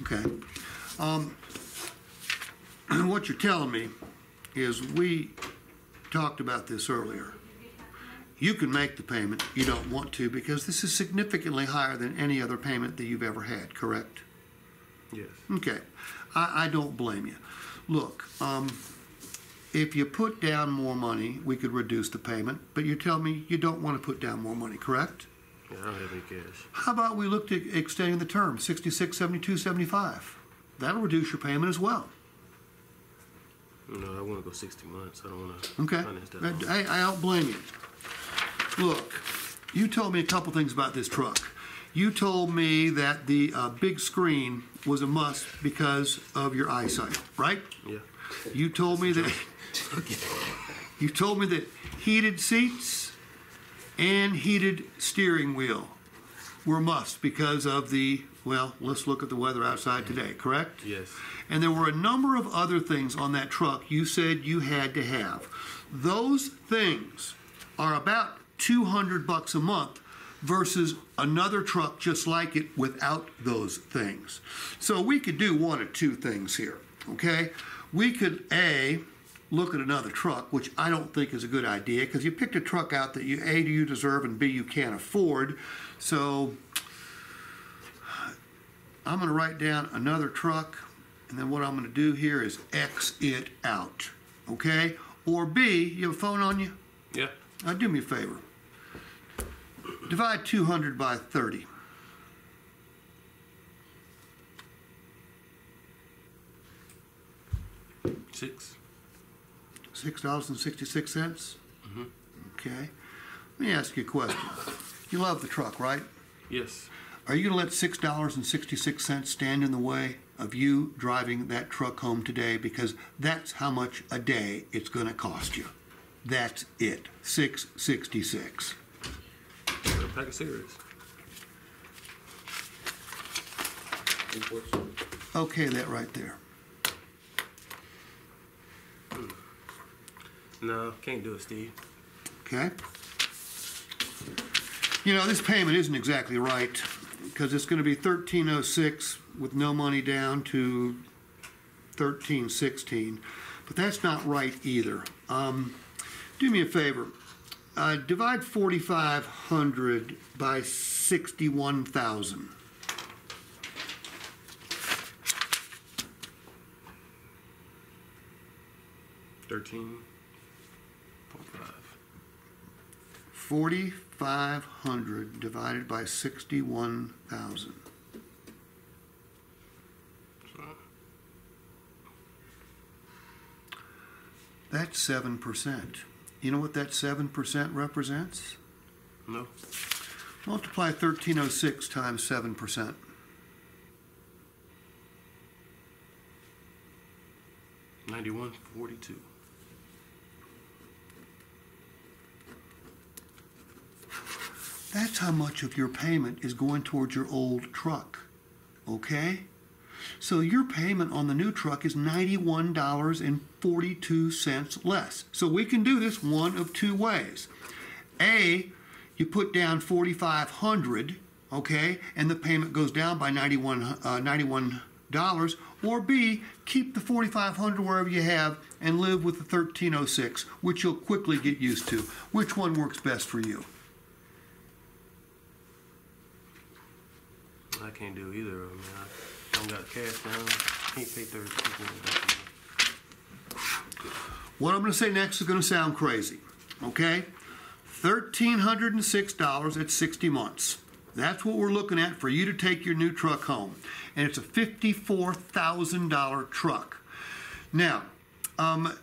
Okay. What you're telling me is we talked about this earlier. You can make the payment, you don't want to, because this is significantly higher than any other payment that you've ever had, correct? Yes. Okay. I don't blame you. Look, if you put down more money, we could reduce the payment, but you tell me you don't want to put down more money, correct? Yeah, I don't have any cash. How about we look at extending the term, 66, 72, 75? That'll reduce your payment as well. No, I want to go 60 months. I don't want to Okay. finance that long. I don't blame you. Look, you told me a couple things about this truck. You told me that the big screen was a must because of your eyesight, right? Yeah. You told me that heated seats and heated steering wheel were must because of the, well, let's look at the weather outside today, correct? Yes. And there were a number of other things on that truck you said you had to have. Those things are about $200 a month versus another truck just like it without those things. So we could do one of two things here, okay? We could, A, look at another truck, which I don't think is a good idea because you picked a truck out that you, A, you deserve, and B, you can't afford. So I'm going to write down another truck, and then what I'm going to do here is X it out, okay? Or B, you have a phone on you? Yeah. Do me a favor. Divide 200 by 30. $6.66? Mm-hmm. Okay. Let me ask you a question. You love the truck, right? Yes. Are you going to let $6.66 stand in the way of you driving that truck home today? Because that's how much a day it's going to cost you. That's it. $6.66. A pack of cigarettes. Okay, that right there. No, can't do it, Steve. Okay. You know, this payment isn't exactly right because it's going to be $1,306 with no money down to $1,316, but that's not right either. Do me a favor. Divide 4,500 by 61,000. $13.5. 4,500 divided by 61,000. That's 7%. You know what that 7% represents? No. Multiply 1,306 times 7%. $91.42. That's how much of your payment is going towards your old truck, okay? So your payment on the new truck is $91.42 less. So we can do this one of two ways. A, you put down $4,500, okay, and the payment goes down by $91. Or B, keep the $4,500 wherever you have and live with the $1,306, which you'll quickly get used to. Which one works best for you? I can't do either of them. I don't got cash now. Can't pay $36. What I'm going to say next is going to sound crazy, okay? $1,306 at 60 months. That's what we're looking at for you to take your new truck home. And it's a $54,000 truck. Now,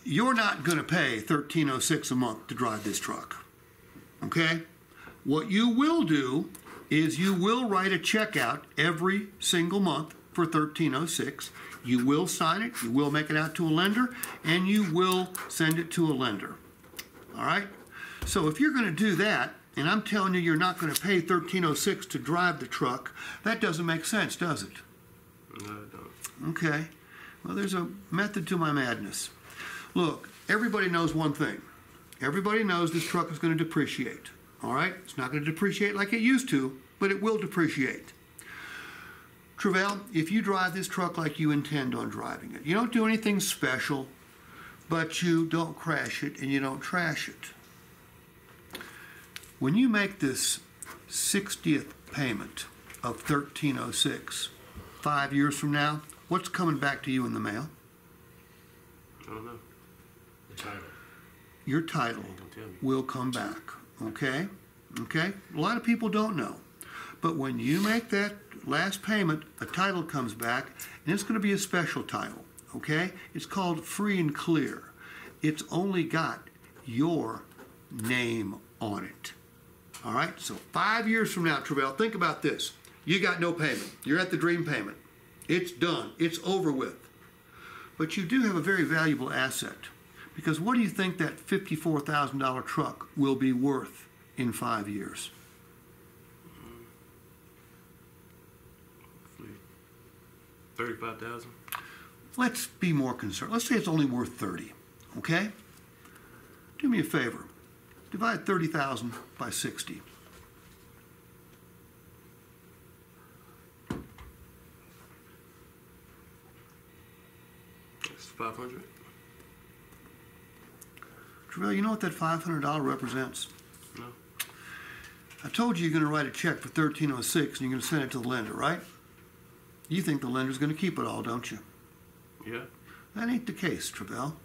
you're not going to pay $1,306 a month to drive this truck, okay? What you will do is you will write a check out every single month for $1,306. You will sign it, you will make it out to a lender, and you will send it to a lender. All right? So if you're going to do that, and I'm telling you you're not going to pay $1,306 to drive the truck, that doesn't make sense, does it? No, I don't. Okay. Well, there's a method to my madness. Look, everybody knows one thing. Everybody knows this truck is going to depreciate. All right? It's not going to depreciate like it used to, but it will depreciate. Travell, if you drive this truck like you intend on driving it, you don't do anything special, but you don't crash it and you don't trash it. When you make this 60th payment of $1,306, 5 years from now, what's coming back to you in the mail? I don't know. The title. Your title You ain't gonna tell me. will come back, okay? Okay? A lot of people don't know. But when you make that last payment, a title comes back, and it's going to be a special title, okay? It's called free and clear. It's only got your name on it. All right? So 5 years from now, Travell, think about this. You got no payment. You're at the dream payment. It's done. It's over with. But you do have a very valuable asset. Because what do you think that $54,000 truck will be worth in 5 years? 35,000. Let's be more concerned. Let's say it's only worth 30, okay? Do me a favor. Divide 30,000 by 60. That's 500. Travell, you know what that $500 represents? No. I told you you're going to write a check for $1,306 and you're going to send it to the lender, right? You think the lender's going to keep it all, don't you? Yeah. That ain't the case, Travell.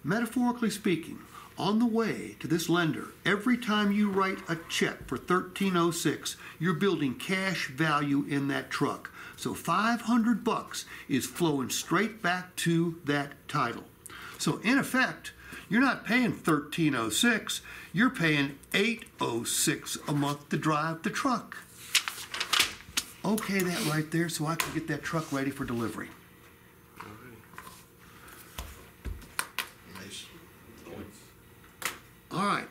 Metaphorically speaking, on the way to this lender, every time you write a check for $1,306, you're building cash value in that truck. So $500 is flowing straight back to that title. So in effect, you're not paying $1,306, you're paying $806 a month to drive the truck. Okay, that right there, so I can get that truck ready for delivery. Alrighty. Nice points. All right.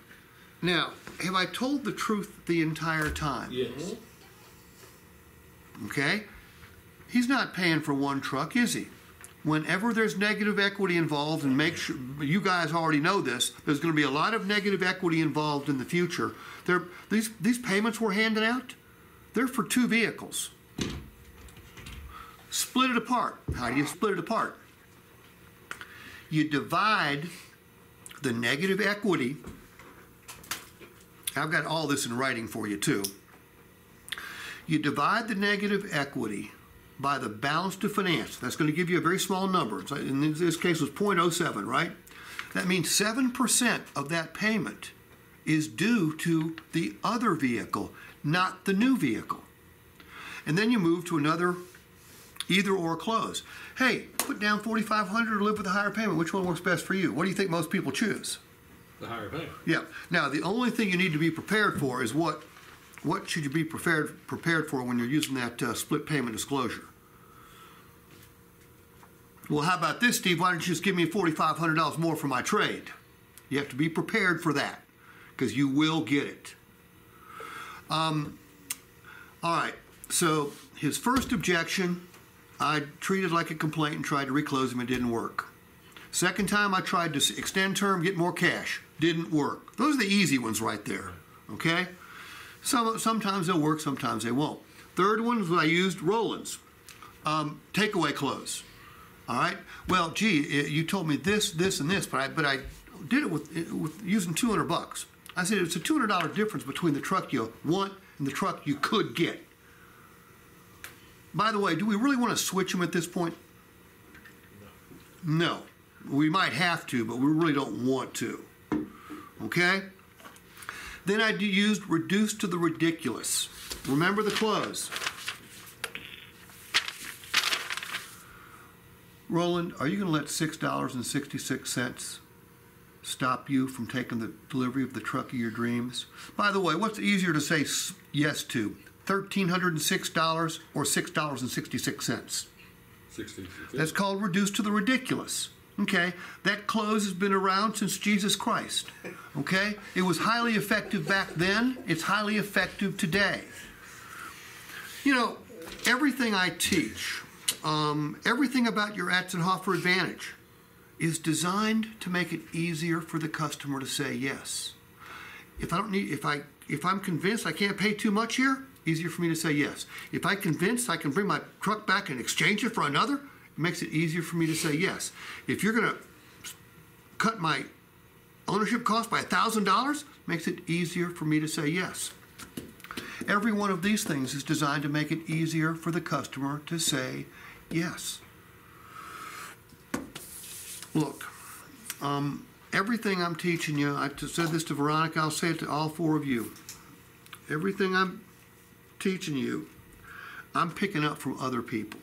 Now, have I told the truth the entire time? Yes. Okay? He's not paying for one truck, is he? Whenever there's negative equity involved, and make sure you guys already know this, there's going to be a lot of negative equity involved in the future. These payments we're handing out, they're for 2 vehicles. Split it apart. How do you split it apart? You divide the negative equity. I've got all this in writing for you too. You divide the negative equity by the balance to finance. That's going to give you a very small number. In this case, it was 0.07, right? That means 7% of that payment is due to the other vehicle, not the new vehicle. And then you move to another either or clause. Hey, put down $4,500 or live with a higher payment. Which one works best for you? What do you think most people choose? The higher payment. Yeah. Now, the only thing you need to be prepared for is what should you be prepared for when you're using that split payment disclosure? Well, how about this, Steve? Why don't you just give me $4,500 more for my trade? You have to be prepared for that because you will get it. All right. So his first objection, I treated like a complaint and tried to reclose him. It didn't work. Second time, I tried to extend term, get more cash. Didn't work. Those are the easy ones right there. Okay? Sometimes they'll work, sometimes they won't. Third one was I used Roland's takeaway close. All right? Well, gee, you told me this, and this, but I did it with using $200. I said it's a $200 difference between the truck you want and the truck you could get. By the way, do we really want to switch them at this point? No. We might have to, but we really don't want to. Okay? Then I used reduce to the ridiculous. Remember the close. Roland, are you going to let $6.66 stop you from taking the delivery of the truck of your dreams? By the way, what's easier to say yes to? $1,306 or $6.66? 66. That's called reduce to the ridiculous. Okay, that close has been around since Jesus Christ. Okay, it was highly effective back then. It's highly effective today. You know, everything I teach, everything about your Atzenhofer advantage is designed to make it easier for the customer to say yes. If I'm convinced I can't pay too much here, Easier for me to say yes. If I'm convinced I can bring my truck back and exchange it for another, it makes it easier for me to say yes. If you're going to cut my ownership cost by $1,000, makes it easier for me to say yes. Every one of these things is designed to make it easier for the customer to say yes. Look, everything I'm teaching you, I said this to Veronica, I'll say it to all four of you. Everything I'm teaching you, I'm picking up from other people.